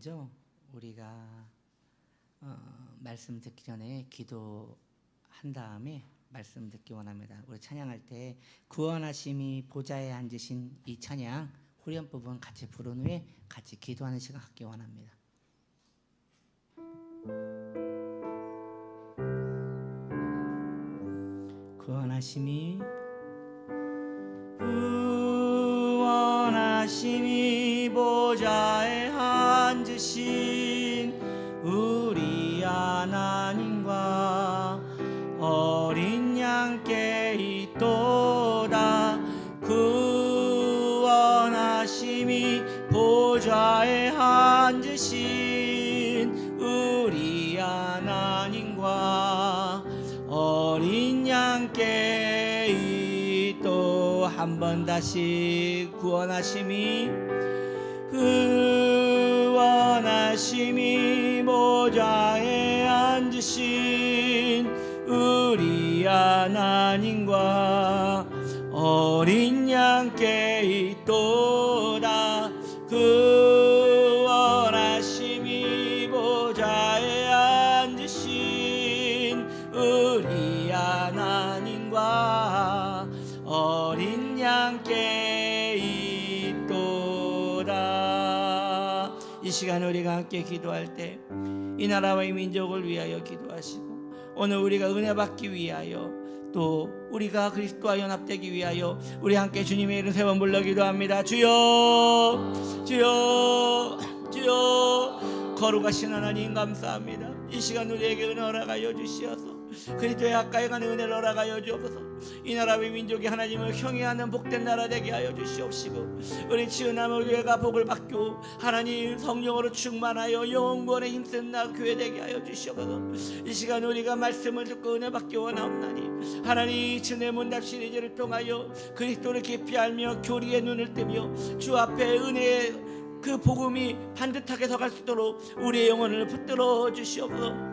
먼저 우리가 말씀 듣기 전에 기도한 다음에 말씀 듣기 원합니다. 우리 찬양할 때 구원하심이 보좌에 앉으신 이 찬양 후렴 부분 같이 부른 후에 같이 기도하는 시간 갖기 원합니다. 구원하심이 보좌에 앉으신 우리 하나님과 어린 양께 있도다. 구원하심이 보좌에 앉으신 우리 하나님과 어린 양께 있도. 한 번 다시 구원하심이 보좌에 앉으신 우리 하나님과 어린 양께 있도다. 구원하심이 보좌에 앉으신 우리 하나님과 어린 양께 있도다. 이 시간 우리가 함께 기도할 때 이 나라와 이 민족을 위하여 기도하시고, 오늘 우리가 은혜 받기 위하여 또 우리가 그리스도와 연합되기 위하여 우리 함께 주님의 이름 세 번 불러 기도합니다. 주여, 주여, 주여. 거룩하신 하나님 감사합니다. 이 시간 우리에게 은혜 허락하여 주시어서 그리스도의 가까이 가는 은혜를 허락하여 주옵소서. 이 나라와 민족이 하나님을 경외하는 복된 나라 되게 하여 주시옵시고, 우리 지은나무 교회가 복을 받고 하나님 성령으로 충만하여 영원에 힘쓰는 교회 되게 하여 주시옵소서. 이 시간 우리가 말씀을 듣고 은혜 받기 원하옵나니 하나님 주의 문답 시리즈를 통하여 그리스도를 깊이 알며 교리의 눈을 뜨며 주 앞에 은혜의 그 복음이 반듯하게 서갈 수 있도록 우리의 영혼을 붙들어 주시옵소서.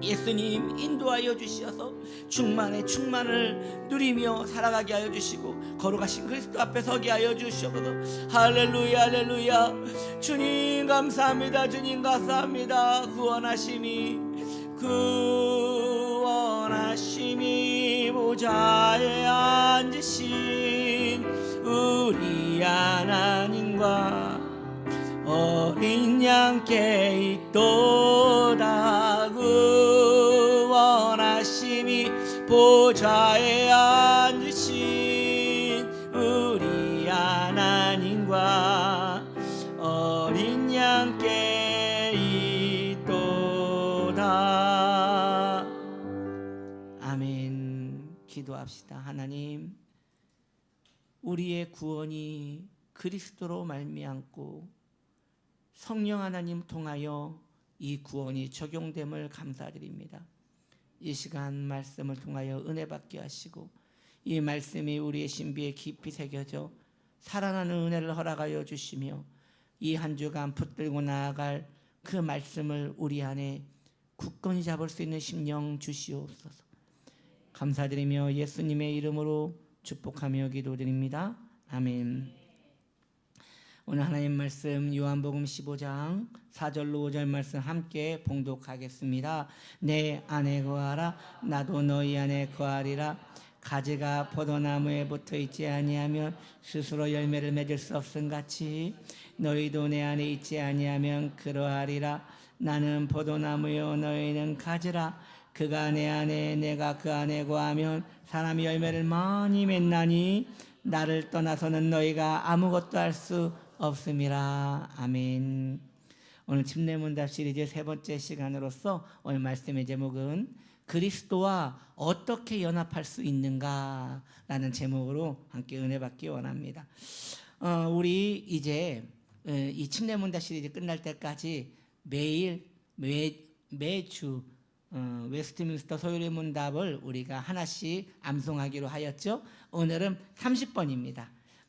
예수님 인도하여 주시어서 충만을 누리며 살아가게 하여 주시고 거룩하신 그리스도 앞에 서게 하여 주시옵소서. 할렐루야, 할렐루야. 주님 감사합니다. 주님 감사합니다. 구원하심이 보좌에 앉으신 우리 하나님과 어린 양께 있도다. 구원하심이 보좌에 앉으신 우리 하나님과 어린 양께 있도다. 아멘. 기도합시다. 하나님, 우리의 구원이 그리스도로 말미암고 성령 하나님 통하여 이 구원이 적용됨을 감사드립니다. 이 시간 말씀을 통하여 은혜 받게 하시고 이 말씀이 우리의 신비에 깊이 새겨져 살아나는 은혜를 허락하여 주시며 이 한 주간 붙들고 나아갈 그 말씀을 우리 안에 굳건히 잡을 수 있는 심령 주시옵소서. 감사드리며 예수님의 이름으로 축복하며 기도드립니다. 아멘. 오늘 하나님 말씀 요한복음 15장 4절로 5절 말씀 함께 봉독하겠습니다. 내 안에 거하라 나도 너희 안에 거하리라. 가지가 포도나무에 붙어 있지 아니하면 스스로 열매를 맺을 수 없음같이 너희도 내 안에 있지 아니하면 그러하리라. 나는 포도나무요 너희는 가지라. 그가 내 안에 내가 그 안에 거하면 사람이 열매를 많이 맺나니 나를 떠나서는 너희가 아무것도 할 수 없음이라. 아멘. 오늘 침례문답 시리즈 세 번째 시간으로서 오늘 말씀의 제목은 그리스도와 어떻게 연합할 수 있는가 라는 제목으로 함께 은혜 받기 원합니다. 우리 이제 이 침례문답 시리즈 끝날 때까지 매주 웨스트민스터 소요리 문답을 우리가 하나씩 암송하기로 하였죠. 오늘은 30번입니다.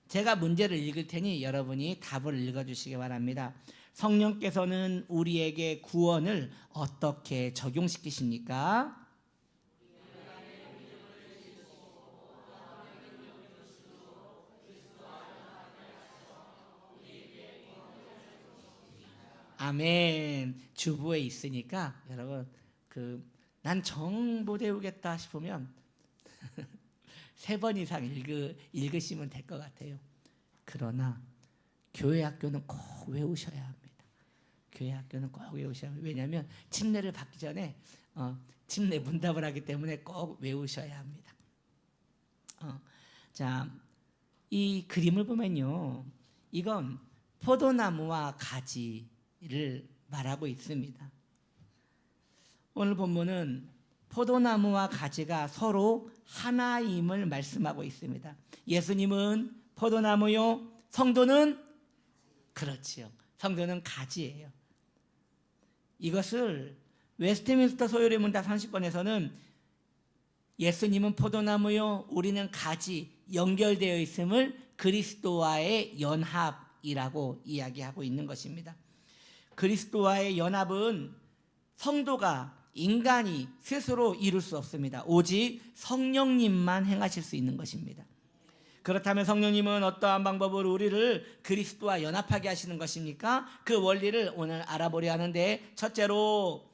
제가 문제를 읽을 테니 여러분이 답을 읽어주시기 바랍니다. 성령께서는 우리에게 구원을 어떻게 적용시키십니까? 아멘. 주부에 있으니까 여러분 난 정보 배우겠다 싶으면 3번 이상 읽으시면 될 것 같아요. 그러나 교회 학교는 꼭 외우셔야 합니다. 교회 학교는 꼭 외우셔야 합니다. 왜냐하면 침례를 받기 전에 침례 문답을 하기 때문에 꼭 외우셔야 합니다. 자, 이 그림을 보면요, 이건 포도나무와 가지를 말하고 있습니다. 오늘 본문은 포도나무와 가지가 서로 하나임을 말씀하고 있습니다. 예수님은 포도나무요, 성도는 그렇지요. 성도는 가지예요. 이것을 웨스트민스터 소요리 문답 30번에서는 예수님은 포도나무요, 우리는 가지, 연결되어 있음을 그리스도와의 연합이라고 이야기하고 있는 것입니다. 그리스도와의 연합은 성도가, 인간이 스스로 이룰 수 없습니다. 오직 성령님만 행하실 수 있는 것입니다. 그렇다면 성령님은 어떠한 방법으로 우리를 그리스도와 연합하게 하시는 것입니까? 그 원리를 오늘 알아보려 하는데, 첫째로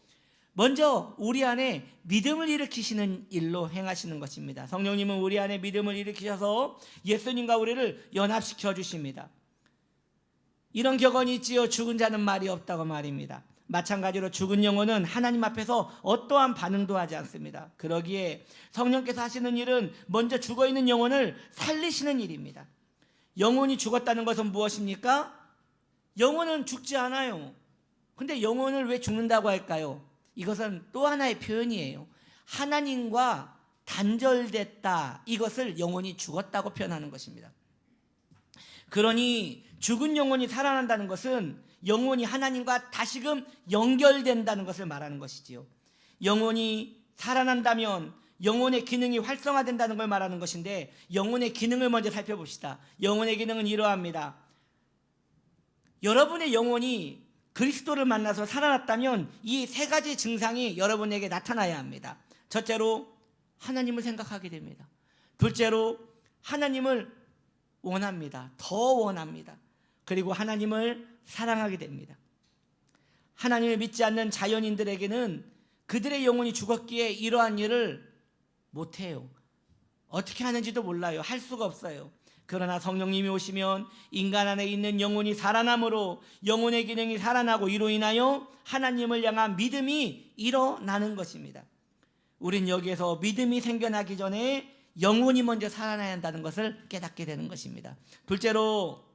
먼저 우리 안에 믿음을 일으키시는 일로 행하시는 것입니다. 성령님은 우리 안에 믿음을 일으키셔서 예수님과 우리를 연합시켜 주십니다. 이런 격언이 있지요. 죽은 자는 말이 없다고 말입니다. 마찬가지로 죽은 영혼은 하나님 앞에서 어떠한 반응도 하지 않습니다. 그러기에 성령께서 하시는 일은 먼저 죽어있는 영혼을 살리시는 일입니다. 영혼이 죽었다는 것은 무엇입니까? 영혼은 죽지 않아요. 근데 영혼을 왜 죽는다고 할까요? 이것은 또 하나의 표현이에요. 하나님과 단절됐다, 이것을 영혼이 죽었다고 표현하는 것입니다. 그러니 죽은 영혼이 살아난다는 것은 영혼이 하나님과 다시금 연결된다는 것을 말하는 것이지요. 영혼이 살아난다면 영혼의 기능이 활성화된다는 걸 말하는 것인데, 영혼의 기능을 먼저 살펴봅시다. 영혼의 기능은 이러합니다. 여러분의 영혼이 그리스도를 만나서 살아났다면 이 3가지 증상이 여러분에게 나타나야 합니다. 첫째로 하나님을 생각하게 됩니다. 둘째로 하나님을 원합니다. 더 원합니다. 그리고 하나님을 사랑하게 됩니다. 하나님을 믿지 않는 자연인들에게는 그들의 영혼이 죽었기에 이러한 일을 못해요. 어떻게 하는지도 몰라요. 할 수가 없어요. 그러나 성령님이 오시면 인간 안에 있는 영혼이 살아남으로 영혼의 기능이 살아나고, 이로 인하여 하나님을 향한 믿음이 일어나는 것입니다. 우린 여기에서 믿음이 생겨나기 전에 영혼이 먼저 살아나야 한다는 것을 깨닫게 되는 것입니다. 둘째로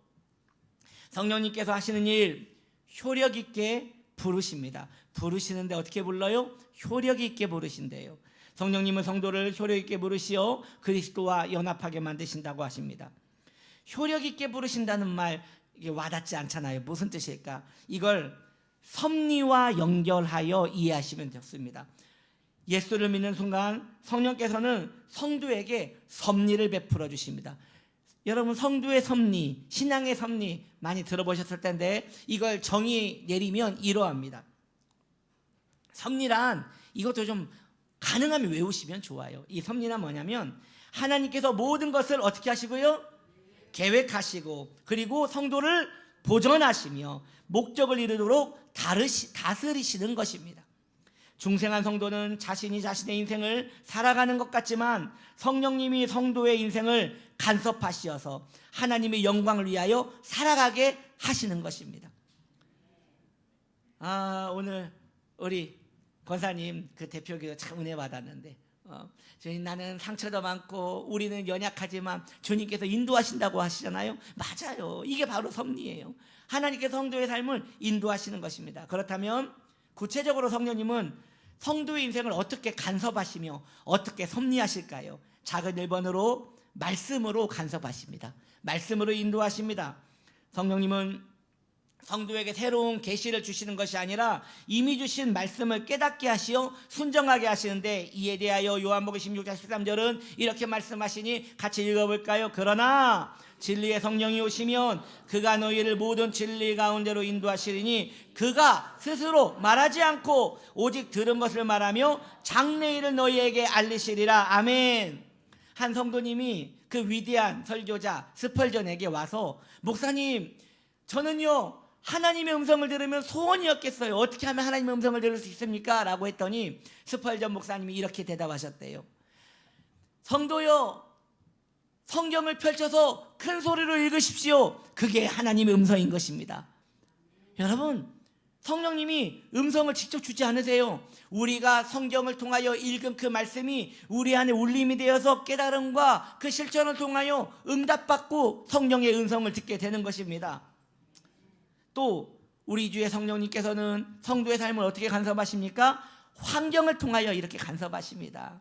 성령님께서 하시는 일, 효력 있게 부르십니다. 부르시는데 어떻게 불러요? 효력 있게 부르신대요. 성령님은 성도를 효력 있게 부르시어 그리스도와 연합하게 만드신다고 하십니다. 효력 있게 부르신다는 말, 이게 와닿지 않잖아요. 무슨 뜻일까? 이걸 섭리와 연결하여 이해하시면 좋습니다. 예수를 믿는 순간 성령께서는 성도에게 섭리를 베풀어 주십니다. 여러분, 성도의 섭리, 신앙의 섭리 많이 들어보셨을 텐데, 이걸 정의 내리면 이러합니다. 섭리란, 이것도 좀 가능하면 외우시면 좋아요. 이 섭리란 뭐냐면, 하나님께서 모든 것을 어떻게 하시고요? 계획하시고, 그리고 성도를 보존하시며 목적을 이루도록 다스리시는 것입니다. 중생한 성도는 자신이 자신의 인생을 살아가는 것 같지만 성령님이 성도의 인생을 간섭하시어서 하나님의 영광을 위하여 살아가게 하시는 것입니다. 오늘 우리 권사님 그 대표기도 참 은혜 받았는데, 주님, 나는 상처도 많고 우리는 연약하지만 주님께서 인도하신다고 하시잖아요. 맞아요. 이게 바로 섭리예요. 하나님께서 성도의 삶을 인도하시는 것입니다. 그렇다면 구체적으로 성령님은 성도의 인생을 어떻게 간섭하시며 어떻게 섭리하실까요? 작은 1번으로 말씀으로 간섭하십니다. 말씀으로 인도하십니다. 성령님은 성도에게 새로운 계시를 주시는 것이 아니라 이미 주신 말씀을 깨닫게 하시어 순종하게 하시는데, 이에 대하여 요한복음 16장 13절은 이렇게 말씀하시니 같이 읽어볼까요? 그러나 진리의 성령이 오시면 그가 너희를 모든 진리 가운데로 인도하시리니 그가 스스로 말하지 않고 오직 들은 것을 말하며 장래일을 너희에게 알리시리라. 아멘. 한 성도님이 그 위대한 설교자 스펄전에게 와서, 목사님, 저는요 하나님의 음성을 들으면 소원이었겠어요. 어떻게 하면 하나님의 음성을 들을 수 있습니까? 라고 했더니 스펄전 목사님이 이렇게 대답하셨대요. 성도여, 성경을 펼쳐서 큰 소리로 읽으십시오. 그게 하나님의 음성인 것입니다. 여러분, 성령님이 음성을 직접 주지 않으세요. 우리가 성경을 통하여 읽은 그 말씀이 우리 안에 울림이 되어서 깨달음과 그 실천을 통하여 응답받고 성령의 음성을 듣게 되는 것입니다. 또 우리 주의 성령님께서는 성도의 삶을 어떻게 간섭하십니까? 환경을 통하여 이렇게 간섭하십니다.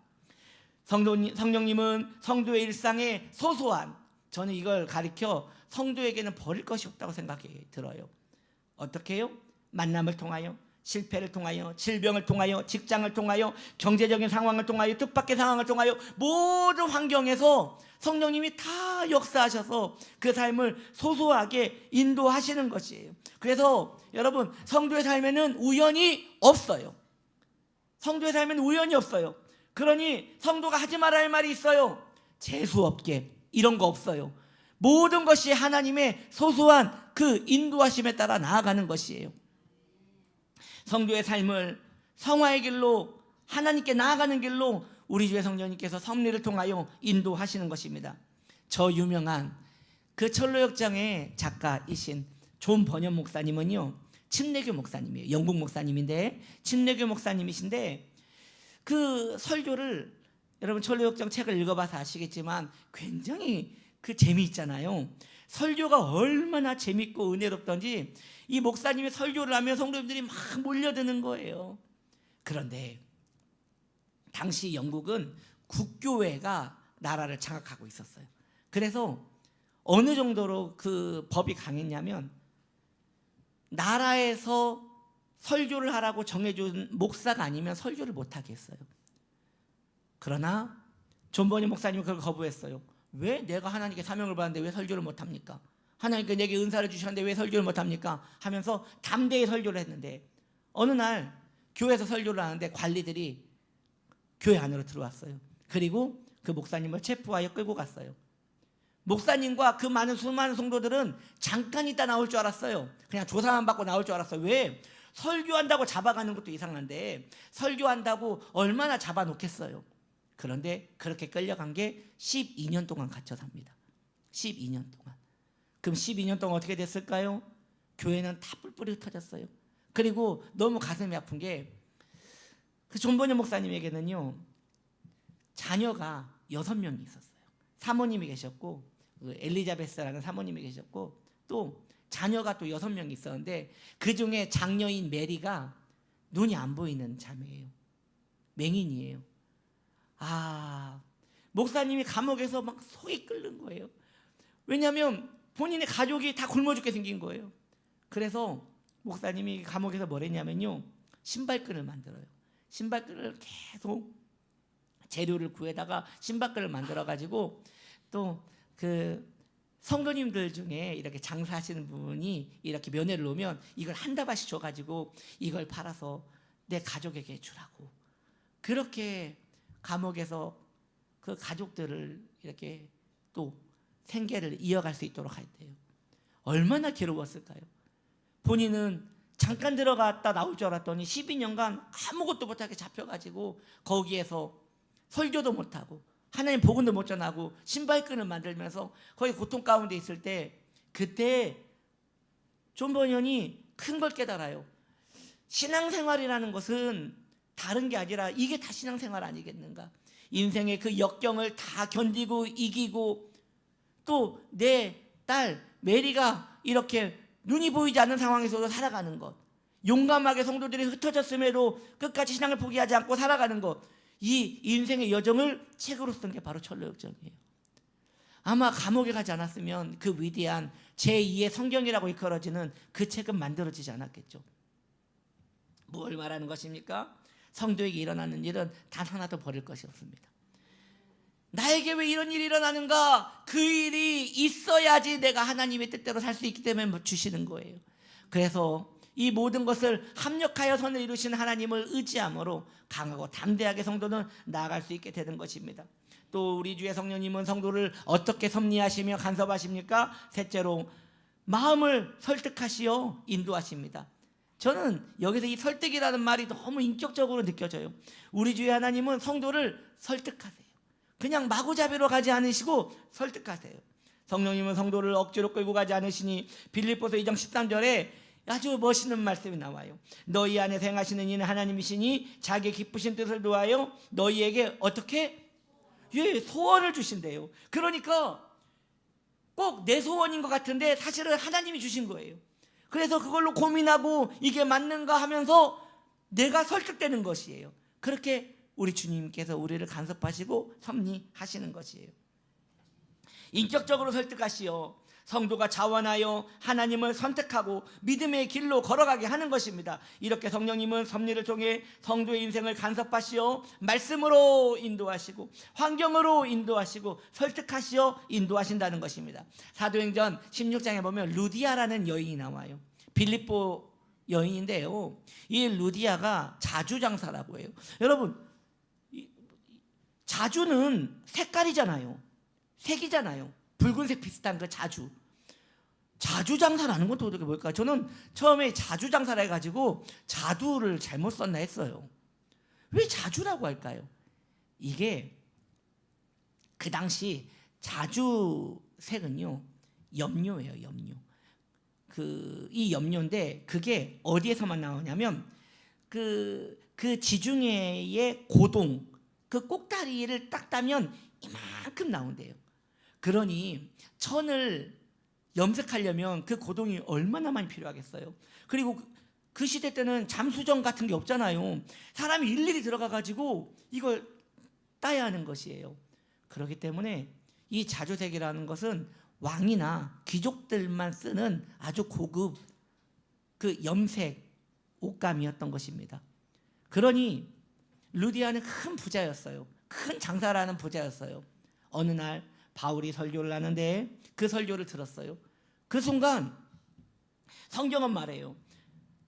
성령님은 성도의 일상에 소소한, 저는 이걸 가리켜 성도에게는 버릴 것이 없다고 생각이 들어요. 어떻게 해요? 만남을 통하여, 실패를 통하여, 질병을 통하여, 직장을 통하여, 경제적인 상황을 통하여, 뜻밖의 상황을 통하여 모든 환경에서 성령님이 다 역사하셔서 그 삶을 소소하게 인도하시는 것이에요. 그래서 여러분, 성도의 삶에는 우연이 없어요. 성도의 삶에는 우연이 없어요. 그러니 성도가 하지 말아야 할 말이 있어요. 재수없게 이런 거 없어요. 모든 것이 하나님의 소소한 그 인도하심에 따라 나아가는 것이에요. 성도의 삶을 성화의 길로, 하나님께 나아가는 길로 우리 주의 성령님께서 섭리를 통하여 인도하시는 것입니다. 저 유명한 그 철로역정의 작가이신 존 버년 목사님은요, 침례교 목사님이에요. 영국 목사님인데 침례교 목사님이신데 그 설교를, 여러분 철로역정 책을 읽어봐서 아시겠지만 굉장히 그 재미있잖아요. 설교가 얼마나 재밌고 은혜롭던지 이 목사님이 설교를 하면 성도님들이 막 몰려드는 거예요. 그런데 당시 영국은 국교회가 나라를 장악하고 있었어요. 그래서 어느 정도로 그 법이 강했냐면 나라에서 설교를 하라고 정해준 목사가 아니면 설교를 못하게 했어요. 그러나 존 버니 목사님은 그걸 거부했어요. 왜 내가 하나님께 사명을 받았는데 왜 설교를 못합니까? 하나님께 내게 은사를 주셨는데 왜 설교를 못합니까? 하면서 담대히 설교를 했는데 어느 날 교회에서 설교를 하는데 관리들이 교회 안으로 들어왔어요. 그리고 그 목사님을 체포하여 끌고 갔어요. 목사님과 그 많은 수많은 성도들은 잠깐 있다 나올 줄 알았어요. 그냥 조사만 받고 나올 줄 알았어요. 왜? 설교한다고 잡아가는 것도 이상한데 설교한다고 얼마나 잡아놓겠어요. 그런데 그렇게 끌려간 게 12년 동안 갇혀 삽니다. 12년 동안. 그럼 12년 동안 어떻게 됐을까요? 교회는 다 뿔뿔이 흩어졌어요. 그리고 너무 가슴이 아픈 게 그 존 버년 목사님에게는요, 자녀가 6명이 있었어요. 사모님이 계셨고 엘리자베스라는 사모님이 계셨고 또 자녀가 또 6명이 있었는데 그 중에 장녀인 메리가 눈이 안 보이는 자매예요. 맹인이에요. 목사님이 감옥에서 막 속이 끓는 거예요. 왜냐하면 본인의 가족이 다 굶어 죽게 생긴 거예요. 그래서 목사님이 감옥에서 뭘 했냐면요, 신발끈을 만들어요. 신발끈을 계속 재료를 구해다가 신발끈을 만들어 가지고 또 그 성도님들 중에 이렇게 장사하시는 분이 이렇게 면회를 오면 이걸 한 다발씩 줘가지고 이걸 팔아서 내 가족에게 주라고, 그렇게 감옥에서 그 가족들을 이렇게 또 생계를 이어갈 수 있도록 했대요. 얼마나 괴로웠을까요? 본인은 잠깐 들어갔다 나올 줄 알았더니 12년간 아무것도 못하게 잡혀가지고 거기에서 설교도 못하고 하나님 복음도 못 전하고 신발끈을 만들면서 거기 고통 가운데 있을 때, 그때 존 버년이 큰 걸 깨달아요. 신앙생활이라는 것은 다른 게 아니라 이게 다 신앙생활 아니겠는가. 인생의 그 역경을 다 견디고 이기고 또 내 딸 메리가 이렇게 눈이 보이지 않는 상황에서도 살아가는 것, 용감하게 성도들이 흩어졌음에도 끝까지 신앙을 포기하지 않고 살아가는 것, 이 인생의 여정을 책으로 쓴 게 바로 철로역정이에요. 아마 감옥에 가지 않았으면 그 위대한 제2의 성경이라고 일컬어지는 그 책은 만들어지지 않았겠죠. 뭘 말하는 것입니까? 성도에게 일어나는 일은 단 하나도 버릴 것이 없습니다. 나에게 왜 이런 일이 일어나는가? 그 일이 있어야지 내가 하나님의 뜻대로 살 수 있기 때문에 주시는 거예요. 그래서 이 모든 것을 합력하여 선을 이루시는 하나님을 의지함으로 강하고 담대하게 성도는 나아갈 수 있게 되는 것입니다. 또 우리 주의 성령님은 성도를 어떻게 섭리하시며 간섭하십니까? 셋째로 마음을 설득하시어 인도하십니다. 저는 여기서 이 설득이라는 말이 너무 인격적으로 느껴져요. 우리 주의 하나님은 성도를 설득하세요. 그냥 마구잡이로 가지 않으시고 설득하세요. 성령님은 성도를 억지로 끌고 가지 않으시니, 빌립보서 2장 13절에 아주 멋있는 말씀이 나와요. 너희 안에 행하시는 이는 하나님이시니 자기의 기쁘신 뜻을 도하여 너희에게 어떻게? 소원을 주신대요. 그러니까 꼭 내 소원인 것 같은데 사실은 하나님이 주신 거예요. 그래서 그걸로 고민하고 이게 맞는가 하면서 내가 설득되는 것이에요. 그렇게 우리 주님께서 우리를 간섭하시고 섭리하시는 것이에요. 인격적으로 설득하시어 성도가 자원하여 하나님을 선택하고 믿음의 길로 걸어가게 하는 것입니다. 이렇게 성령님은 섭리를 통해 성도의 인생을 간섭하시어 말씀으로 인도하시고 환경으로 인도하시고 설득하시어 인도하신다는 것입니다. 사도행전 16장에 보면 루디아라는 여인이 나와요. 빌립보 여인인데요, 이 루디아가 자주장사라고 해요. 여러분, 자주는 색깔이잖아요. 색이잖아요. 붉은색 비슷한 그 자주장사라는 건 도대체 뭘까요? 저는 처음에 자주장사라 해가지고 자두를 잘못 썼나 했어요. 왜 자주라고 할까요? 이게 그 당시 자주색은요, 염료예요. 염료. 이 염료인데 그게 어디에서만 나오냐면 그 지중해의 고동, 그 꼭다리를 딱 따면 이만큼 나온대요. 그러니 천을 염색하려면 그 고동이 얼마나 많이 필요하겠어요. 그리고 그 시대 때는 잠수정 같은 게 없잖아요. 사람이 일일이 들어가 가지고 이걸 따야 하는 것이에요. 그렇기 때문에 이 자주색이라는 것은 왕이나 귀족들만 쓰는 아주 고급 그 염색 옷감이었던 것입니다. 그러니 루디아는 큰 부자였어요. 큰 장사를 하는 부자였어요. 어느 날 바울이 설교를 하는데 그 설교를 들었어요. 그 순간 성경은 말해요.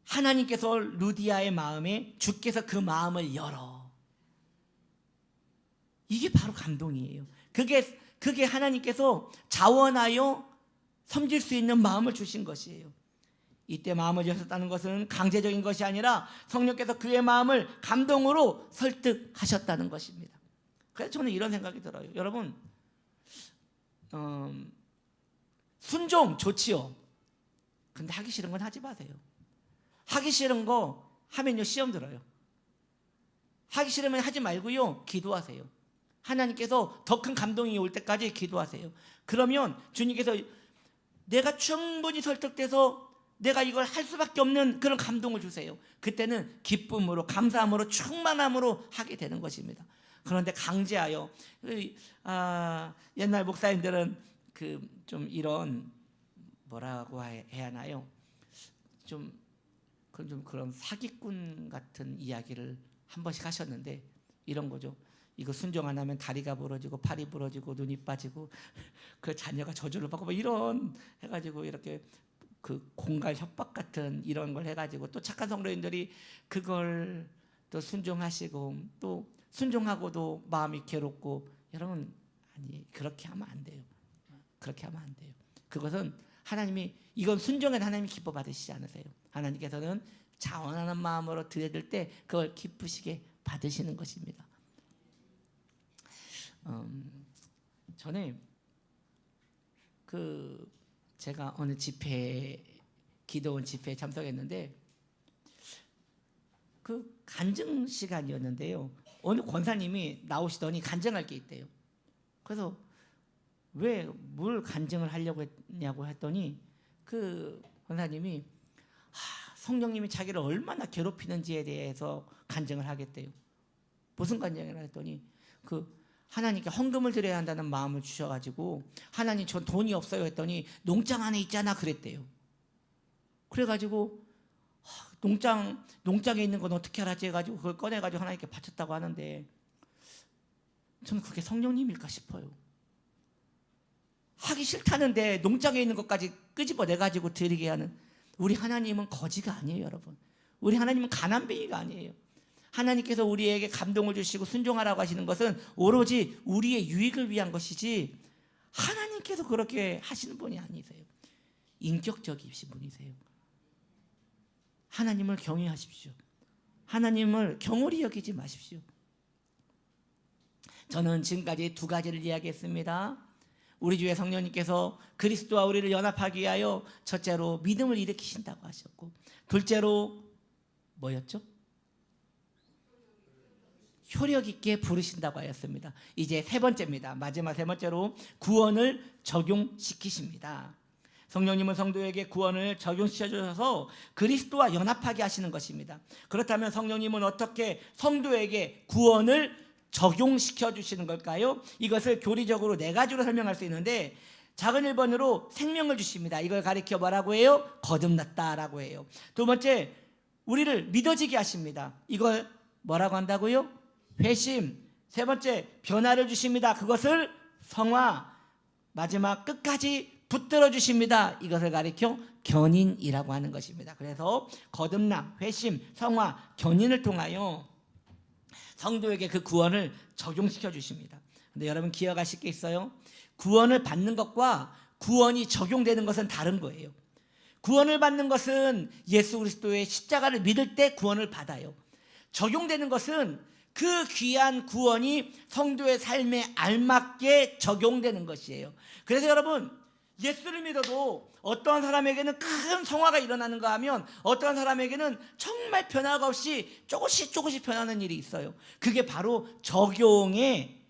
하나님께서 루디아의 마음에 주께서 그 마음을 열어. 이게 바로 감동이에요. 그게 하나님께서 자원하여 섬길 수 있는 마음을 주신 것이에요. 이때 마음을 여셨다는 것은 강제적인 것이 아니라 성령께서 그의 마음을 감동으로 설득하셨다는 것입니다. 그래서 저는 이런 생각이 들어요. 여러분, 순종 좋지요. 근데 하기 싫은 건 하지 마세요. 하기 싫은 거 하면요 시험 들어요. 하기 싫으면 하지 말고요 기도하세요. 하나님께서 더 큰 감동이 올 때까지 기도하세요. 그러면 주님께서 내가 충분히 설득돼서 내가 이걸 할 수밖에 없는 그런 감동을 주세요. 그때는 기쁨으로, 감사함으로, 충만함으로 하게 되는 것입니다. 그런데 강제하여, 옛날 목사님들은 좀 이런 뭐라고 해야 하나요? 좀 그런 사기꾼 같은 이야기를 한 번씩 하셨는데 이런 거죠. 이거 순종 안 하면 다리가 부러지고 팔이 부러지고 눈이 빠지고 그 자녀가 저주를 받고 뭐 이런 해가지고 이렇게 그 공갈 협박 같은 이런 걸 해가지고 또 착한 성도님들이 그걸 또 순종하시고 또 순종하고도 마음이 괴롭고, 여러분 아니 그렇게 하면 안 돼요. 그렇게 하면 안 돼요. 그것은 하나님이, 이건 순종은 하나님이 기뻐 받으시지 않으세요. 하나님께서는 자원하는 마음으로 드려질 때 그걸 기쁘시게 받으시는 것입니다. 전에 제가 어느 기도원 집회에 참석했는데 간증 시간이었는데요. 어느 권사님이 나오시더니 간증할 게 있대요. 그래서 왜 뭘 간증을 하려고 했냐고 했더니 그 권사님이 성령님이 자기를 얼마나 괴롭히는지에 대해서 간증을 하겠대요. 무슨 간증을 했더니 하나님께 헌금을 드려야 한다는 마음을 주셔가지고 하나님 저 돈이 없어요 했더니 농장 안에 있잖아 그랬대요. 그래가지고 농장에 있는 건 어떻게 알았지 해가지고 그걸 꺼내가지고 하나님께 바쳤다고 하는데 저는 그게 성령님일까 싶어요. 하기 싫다는데 농장에 있는 것까지 끄집어내가지고 드리게 하는 우리 하나님은 거지가 아니에요. 여러분, 우리 하나님은 가난뱅이가 아니에요. 하나님께서 우리에게 감동을 주시고 순종하라고 하시는 것은 오로지 우리의 유익을 위한 것이지 하나님께서 그렇게 하시는 분이 아니세요. 인격적이신 분이세요. 하나님을 경외하십시오. 하나님을 경홀히 여기지 마십시오. 저는 지금까지 두 가지를 이야기했습니다. 우리 주의 성령님께서 그리스도와 우리를 연합하기 위하여 첫째로 믿음을 일으키신다고 하셨고, 둘째로 뭐였죠? 효력 있게 부르신다고 하였습니다. 이제 세 번째입니다. 마지막 세 번째로 구원을 적용시키십니다. 성령님은 성도에게 구원을 적용시켜 주셔서 그리스도와 연합하게 하시는 것입니다. 그렇다면 성령님은 어떻게 성도에게 구원을 적용시켜 주시는 걸까요? 이것을 교리적으로 네 가지로 설명할 수 있는데, 작은 1번으로 생명을 주십니다. 이걸 가리켜 뭐라고 해요? 거듭났다라고 해요. 두 번째, 우리를 믿어지게 하십니다. 이걸 뭐라고 한다고요? 회심. 세 번째, 변화를 주십니다. 그것을 성화. 마지막 끝까지 붙들어 주십니다. 이것을 가리켜 견인이라고 하는 것입니다. 그래서 거듭남, 회심, 성화, 견인을 통하여 성도에게 그 구원을 적용시켜 주십니다. 근데 여러분 기억하실 게 있어요. 구원을 받는 것과 구원이 적용되는 것은 다른 거예요. 구원을 받는 것은 예수 그리스도의 십자가를 믿을 때 구원을 받아요. 적용되는 것은 그 귀한 구원이 성도의 삶에 알맞게 적용되는 것이에요. 그래서 여러분, 예수를 믿어도 어떠한 사람에게는 큰 성화가 일어나는가 하면 어떠한 사람에게는 정말 변화가 없이 조금씩 변하는 일이 있어요. 그게 바로 적용의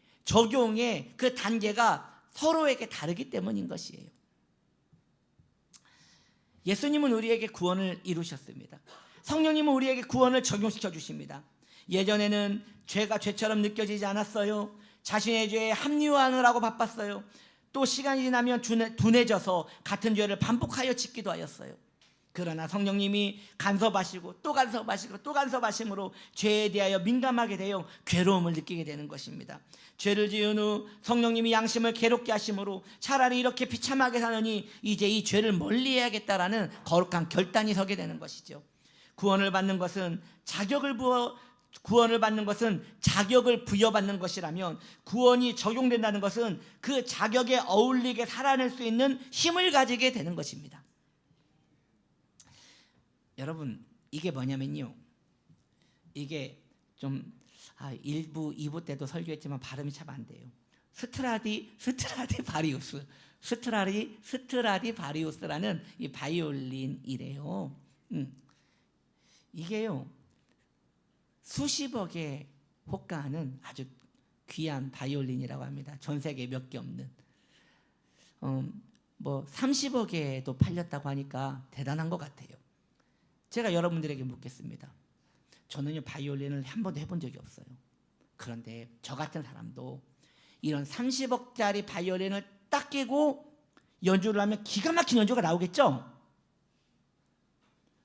그 단계가 서로에게 다르기 때문인 것이에요. 예수님은 우리에게 구원을 이루셨습니다. 성령님은 우리에게 구원을 적용시켜 주십니다. 예전에는 죄가 죄처럼 느껴지지 않았어요. 자신의 죄에 합리화하느라고 바빴어요. 또 시간이 지나면 둔해져서 같은 죄를 반복하여 짓기도 하였어요. 그러나 성령님이 간섭하시고 또 간섭하시고 또 간섭하심으로 죄에 대하여 민감하게 되어 괴로움을 느끼게 되는 것입니다. 죄를 지은 후 성령님이 양심을 괴롭게 하심으로 차라리 이렇게 비참하게 사느니 이제 이 죄를 멀리해야겠다라는 거룩한 결단이 서게 되는 것이죠. 구원을 받는 것은 자격을 부여받는 것이라면, 구원이 적용된다는 것은 그 자격에 어울리게 살아낼 수 있는 힘을 가지게 되는 것입니다. 여러분, 이게 뭐냐면요, 이게 좀 1부, 2부 때도 설교했지만 발음이 참 안 돼요. 스트라디바리우스라는 이 바이올린이래요. 이게요, 수십억에 호가하는 아주 귀한 바이올린이라고 합니다. 전 세계에 몇 개 없는. 30억에도 팔렸다고 하니까 대단한 것 같아요. 제가 여러분들에게 묻겠습니다. 저는요, 바이올린을 한 번도 해본 적이 없어요. 그런데 저 같은 사람도 이런 30억짜리 바이올린을 딱 끼고 연주를 하면 기가 막힌 연주가 나오겠죠?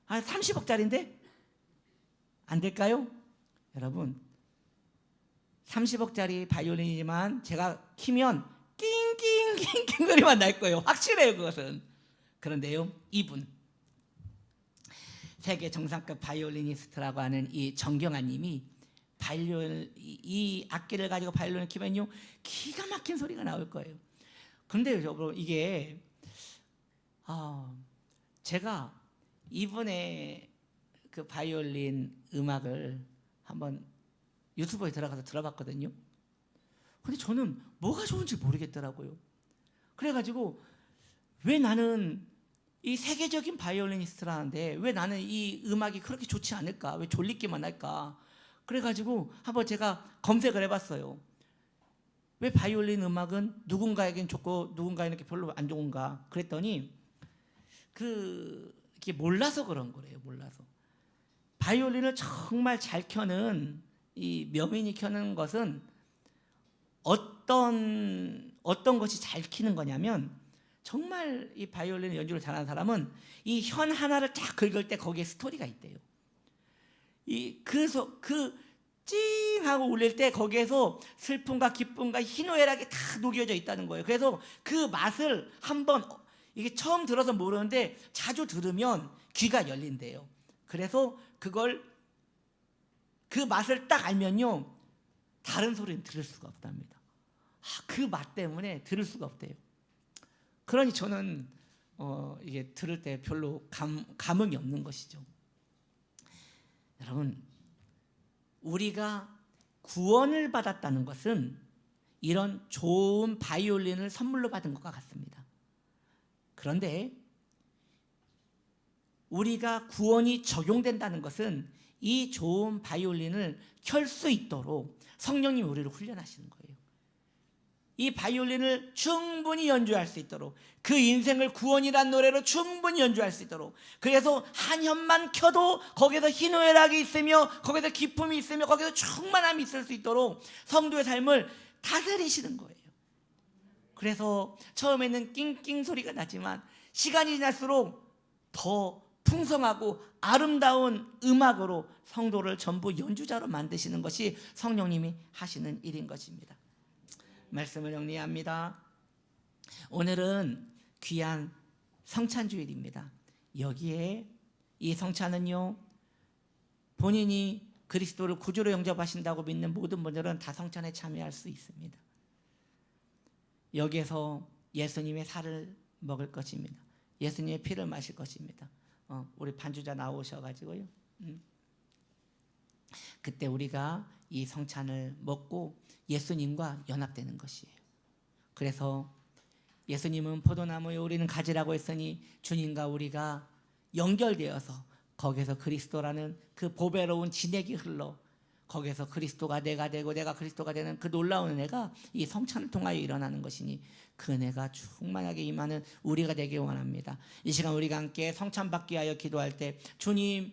30억짜리인데? 안 될까요? 여러분, 30억짜리 바이올린이지만 제가 키면 낑낑낑낑 소리만 날 거예요. 확실해요, 그것은. 그런데요, 이분 세계 정상급 바이올리니스트라고 하는 이 정경환 님이 이 악기를 가지고 바이올린을 키면요, 기가 막힌 소리가 나올 거예요. 그런데 여러분, 이게 제가 이분의 그 바이올린 음악을 한번 유튜브에 들어가서 들어봤거든요. 근데 저는 뭐가 좋은지 모르겠더라고요. 그래가지고 왜 나는 이 세계적인 바이올리니스트라는데 왜 나는 이 음악이 그렇게 좋지 않을까? 왜 졸리기만 할까? 그래가지고 한번 제가 검색을 해봤어요. 왜 바이올린 음악은 누군가에겐 좋고 누군가에게 별로 안 좋은가? 그랬더니 이게 몰라서 그런 거래요. 몰라서. 바이올린을 정말 잘 켜는 이 명인이 켜는 것은 어떤 것이 잘 키는 거냐면, 정말 이 바이올린 연주를 잘하는 사람은 이 현 하나를 딱 긁을 때 거기에 스토리가 있대요. 그래서 찡 하고 울릴 때 거기에서 슬픔과 기쁨과 희노애락이 다 녹여져 있다는 거예요. 그래서 그 맛을 한번, 이게 처음 들어서 모르는데 자주 들으면 귀가 열린대요. 그래서 그 맛을 딱 알면요, 다른 소리는 들을 수가 없답니다. 그 맛 때문에 들을 수가 없대요. 그러니 저는 이게 들을 때 별로 감흥이 없는 것이죠. 여러분, 우리가 구원을 받았다는 것은 이런 좋은 바이올린을 선물로 받은 것과 같습니다. 그런데 우리가 구원이 적용된다는 것은 이 좋은 바이올린을 켤 수 있도록 성령님이 우리를 훈련하시는 거예요. 이 바이올린을 충분히 연주할 수 있도록, 그 인생을 구원이란 노래로 충분히 연주할 수 있도록, 그래서 한 현만 켜도 거기서 희노애락이 있으며 거기서 기쁨이 있으며 거기서 충만함이 있을 수 있도록 성도의 삶을 다스리시는 거예요. 그래서 처음에는 낑낑 소리가 나지만 시간이 지날수록 더 풍성하고 아름다운 음악으로 성도를 전부 연주자로 만드시는 것이 성령님이 하시는 일인 것입니다. 말씀을 정리합니다. 오늘은 귀한 성찬주일입니다. 여기에 이 성찬은요, 본인이 그리스도를 구주로 영접하신다고 믿는 모든 분들은 다 성찬에 참여할 수 있습니다. 여기에서 예수님의 살을 먹을 것입니다. 예수님의 피를 마실 것입니다. 우리 반주자 나오셔가지고요. 그때 우리가 이 성찬을 먹고 예수님과 연합되는 것이에요. 그래서 예수님은 포도나무에 우리는 가지라고 했으니 주님과 우리가 연결되어서 거기서 그리스도라는 그 보배로운 진액이 흘러 거기서 그리스도가 내가 되고 내가 그리스도가 되는 그 놀라운 은혜가 이 성찬을 통하여 일어나는 것이니 그 은혜가 충만하게 임하는 우리가 되길 원합니다. 이 시간 우리가 함께 성찬 받기 위하여 기도할 때, 주님,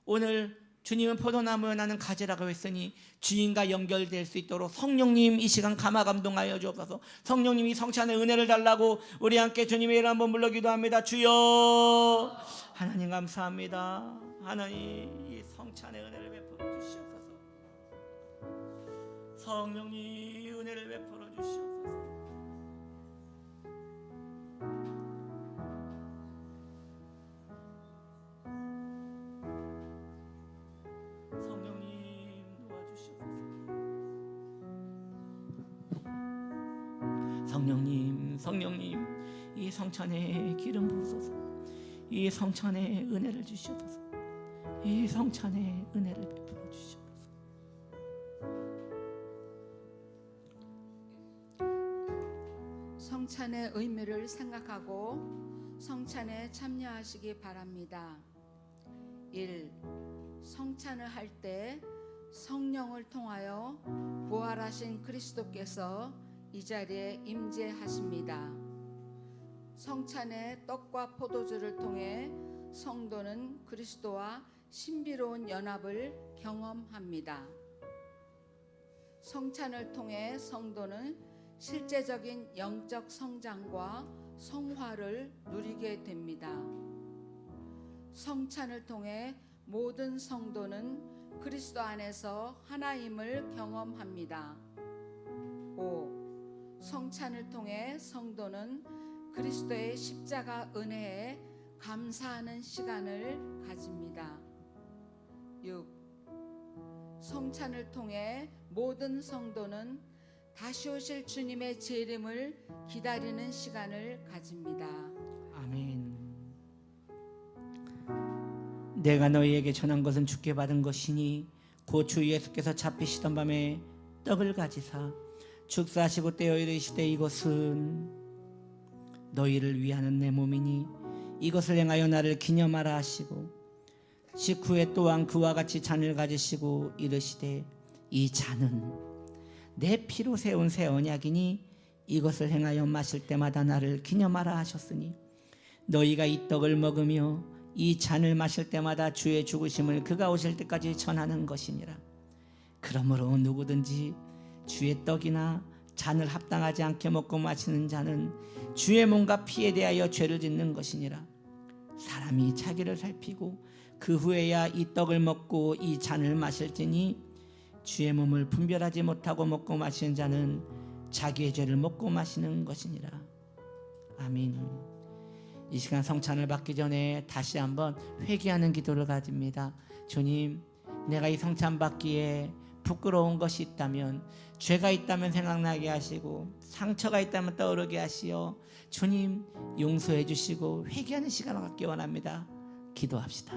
오늘 주님은 포도나무에 나는 가지라고 했으니 주님과 연결될 수 있도록 성령님 이 시간 감화 감동하여 주옵소서. 성령님 이 성찬의 은혜를 달라고 우리 함께 주님의 이름 한번 불러 기도합니다. 주여, 하나님 감사합니다. 하나님 이 성찬의 은혜를 베풀어 주시옵소서. 성령님 은혜를 베풀어 주시옵소서. 성령님 이 성찬에 기름 부으소서. 이 성찬에 은혜를 주시옵소서. 이 성찬에 은혜를 베풀어 주시옵소서. 성찬의 의미를 생각하고 성찬에 참여하시기 바랍니다. 1. 성찬을 할 때 성령을 통하여 부활하신 그리스도께서 이 자리에 임재하십니다. 성찬의 떡과 포도주를 통해 성도는 그리스도와 신비로운 연합을 경험합니다. 성찬을 통해 성도는 실제적인 영적 성장과 성화를 누리게 됩니다. 성찬을 통해 모든 성도는 그리스도 안에서 하나임을 경험합니다. 5. 성찬을 통해 성도는 그리스도의 십자가 은혜에 감사하는 시간을 가집니다. 6. 성찬을 통해 모든 성도는 다시 오실 주님의 재림을 기다리는 시간을 가집니다. 아멘. 내가 너희에게 전한 것은 주께 받은 것이니 곧 주 예수께서 잡히시던 밤에 떡을 가지사 축사하시고 떼어 이르시되 이것은 너희를 위하는 내 몸이니 이것을 행하여 나를 기념하라 하시고 식후에 또한 그와 같이 잔을 가지시고 이르시되 이 잔은 내 피로 세운 새 언약이니 이것을 행하여 마실 때마다 나를 기념하라 하셨으니 너희가 이 떡을 먹으며 이 잔을 마실 때마다 주의 죽으심을 그가 오실 때까지 전하는 것이니라. 그러므로 누구든지 주의 떡이나 잔을 합당하지 않게 먹고 마시는 자는 주의 몸과 피에 대하여 죄를 짓는 것이니라. 사람이 자기를 살피고 그 후에야 이 떡을 먹고 이 잔을 마실지니 주의 몸을 분별하지 못하고 먹고 마시는 자는 자기의 죄를 먹고 마시는 것이니라. 아멘. 이 시간 성찬을 받기 전에 다시 한번 회개하는 기도를 가집니다. 주님, 내가 이 성찬 받기에 부끄러운 것이 있다면, 죄가 있다면 생각나게 하시고, 상처가 있다면 떠오르게 하시어 주님 용서해 주시고 회개하는 시간을 갖기 원합니다. 기도합시다.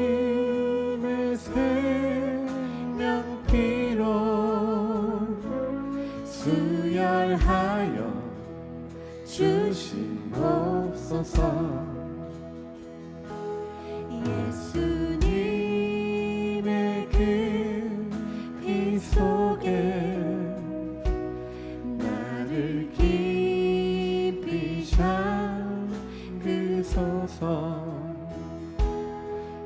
예수님의 생명피로 수혈하여 주시옵소서. 예수님의 그 피 속에 나를 깊이 잠그소서.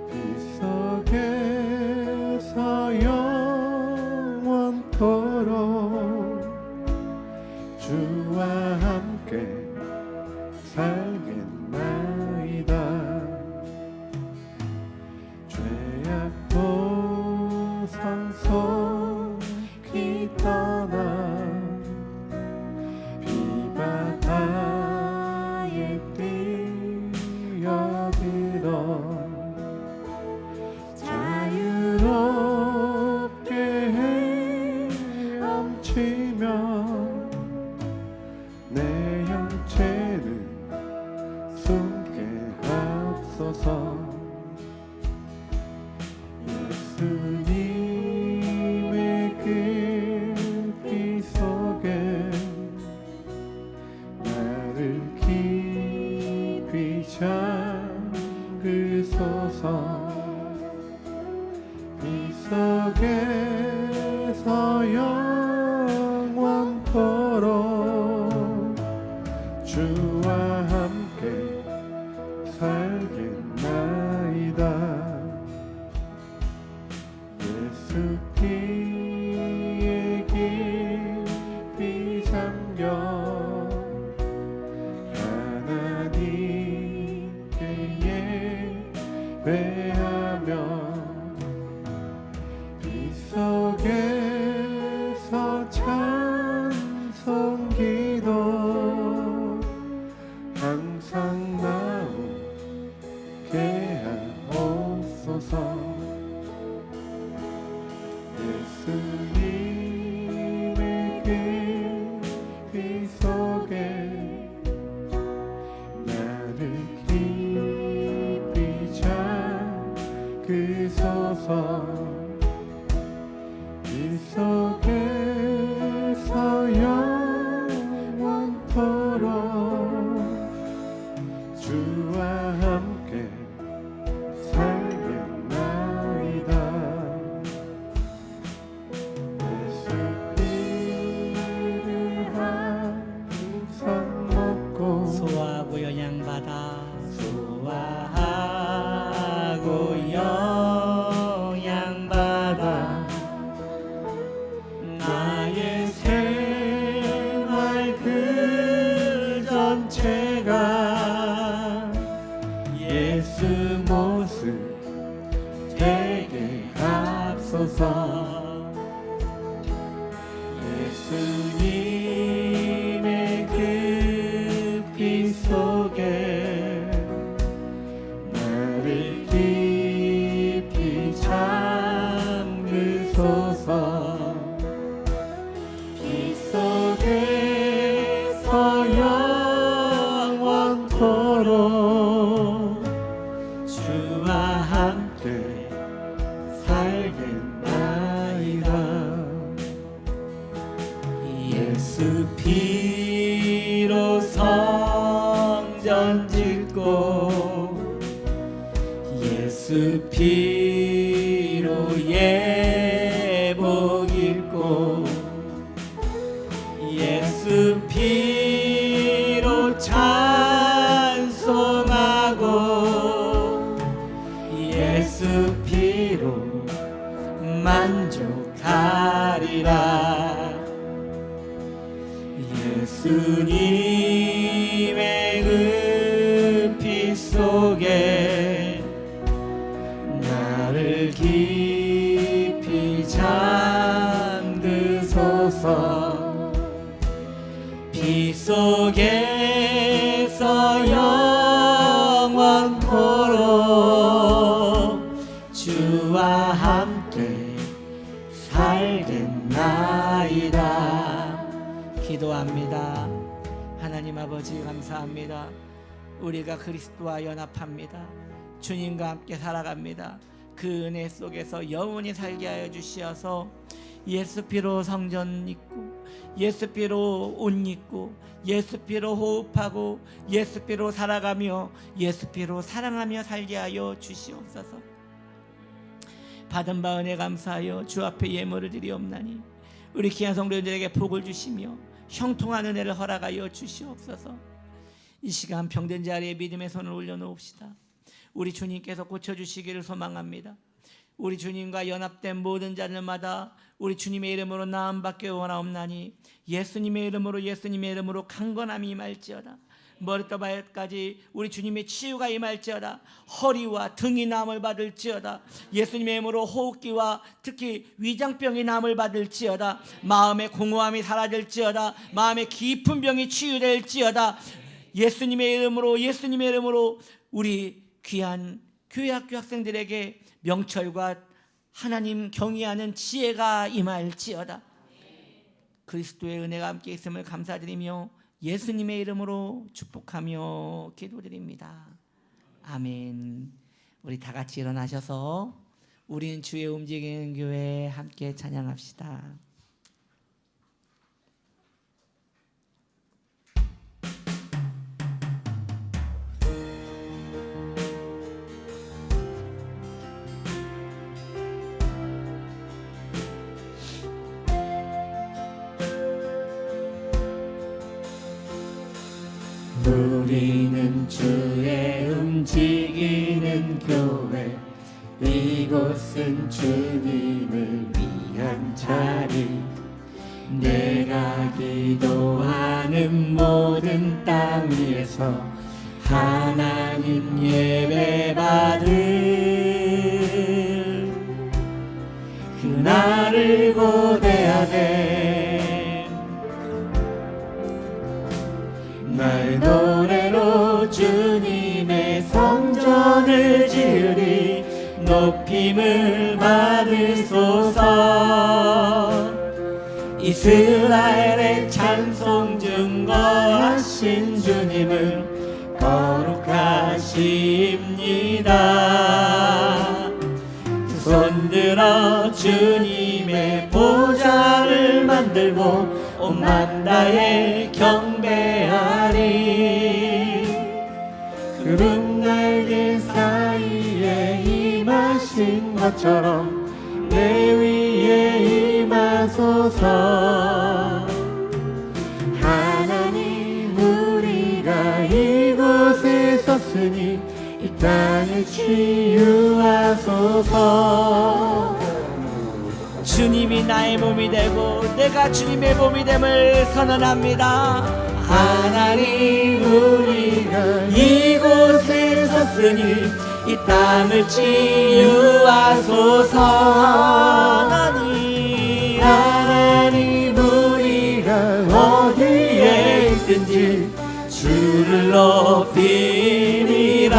피 속에서 영원토록 주와 함께 살겠나이다. 죄악도 상속히 떠나 이 바다에 뛰어들어 자유롭게 헤엄치며 내 형체는 숨게 하옵소서. 예수님의 그 피 속에 나를 깊이 잠그소서. 피 속에서 영원토록 주와 함께 살겠나이다. 예수 피에 깊이 잠겨 하나님께 예배하며 피 속에서 찬송기도 항상 나오게 하옵소서. 예수님의 그 피 속에 영원토록 주와 함께 살겠나이다. 예수 피로 성전 짓고 예수 피로 예복 입고 예수 피로 찬송하고 예수 피로 만족하리라. 예수님의 그 피 속에 나를 깊이 잠그소서. 피 속에서 영원토록 주와 함께 살겠나이다. 기도합니다. 하나님 아버지 감사합니다. 우리가 그리스도와 연합합니다. 주님과 함께 살아갑니다. 그 은혜 속에서 영원히 살게 하여 주시어서 예수 피로 성전 있고 예수 피로 옷 입고 예수 피로 호흡하고 예수 피로 살아가며 예수 피로 사랑하며 살게 하여 주시옵소서. 받은 바 은혜 감사하여 주 앞에 예물을 드리옵나니 우리 귀한 성도님들에게 복을 주시며 형통한 은혜를 허락하여 주시옵소서. 이 시간 병든 자리에 믿음의 손을 올려놓읍시다. 우리 주님께서 고쳐주시기를 소망합니다. 우리 주님과 연합된 모든 자들마다 우리 주님의 이름으로 나음받기 원하옵나니 예수님의 이름으로 강건함이 임할지어다. 머리부터 발까지 우리 주님의 치유가 임할지어다. 허리와 등이 나음을 받을지어다. 예수님의 이름으로 호흡기와 특히 위장병이 나음을 받을지어다. 마음의 공허함이 사라질지어다. 마음의 깊은 병이 치유될지어다. 예수님의 이름으로 우리 귀한 교회 학교 학생들에게 명철과 하나님 경외하는 지혜가 임할지어다. 그리스도의 은혜가 함께 있음을 감사드리며 예수님의 이름으로 축복하며 기도드립니다. 아멘. 우리 다 같이 일어나셔서 우리는 주의 움직이는 교회 함께 찬양합시다. 우리는 주의 움직이는 교회, 이곳은 주님을 위한 자리. 내가 기도하는 모든 땅 위에서 하나님 예배받을 그날을 고대하네. 날 노래로 주님의 성전을 지으리. 높임을 받으소서. 이스라엘의 찬송 증거하신 주님은 거룩하십니다. 두 손 들어 주님의 보좌를 만들고 온 만다에 경배하리. 구름 날개 사이에 임하신 것처럼 내 위에 임하소서. 하나님 우리가 이곳에 섰으니 이 땅을 치유하소서. 주님이 나의 몸이 되고 내가 주님의 몸이 됨을 선언합니다. 하나님 우리가 이곳에 섰으니 이 땅을 치유하소서. 하나님 우리가 어디에 있든지 주를 높이리라.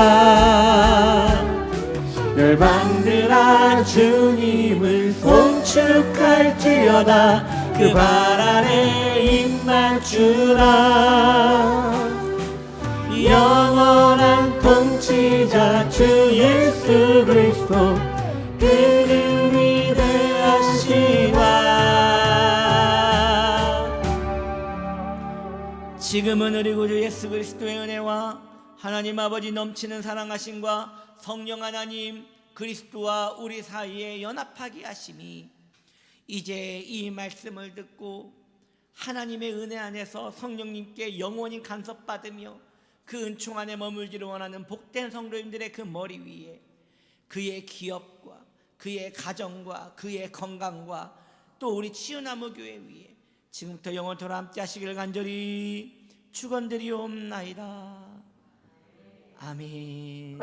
열방들아 주님을 송축할지어다. 그 발 아래 주라. 영원한 통치자 주 예수 그리스도 그는 위대하시라. 지금은 우리 구주 예수 그리스도의 은혜와 하나님 아버지 넘치는 사랑하심과 성령 하나님 그리스도와 우리 사이에 연합하게 하심이 이제 이 말씀을 듣고 하나님의 은혜 안에서 성령님께 영원히 간섭받으며 그 은총 안에 머물기를 원하는 복된 성도님들의 그 머리 위에 그의 기업과 그의 가정과 그의 건강과 또 우리 치유나무 교회 위에 지금부터 영원토록 함께 하시길 간절히 축원드리옵나이다. 아멘.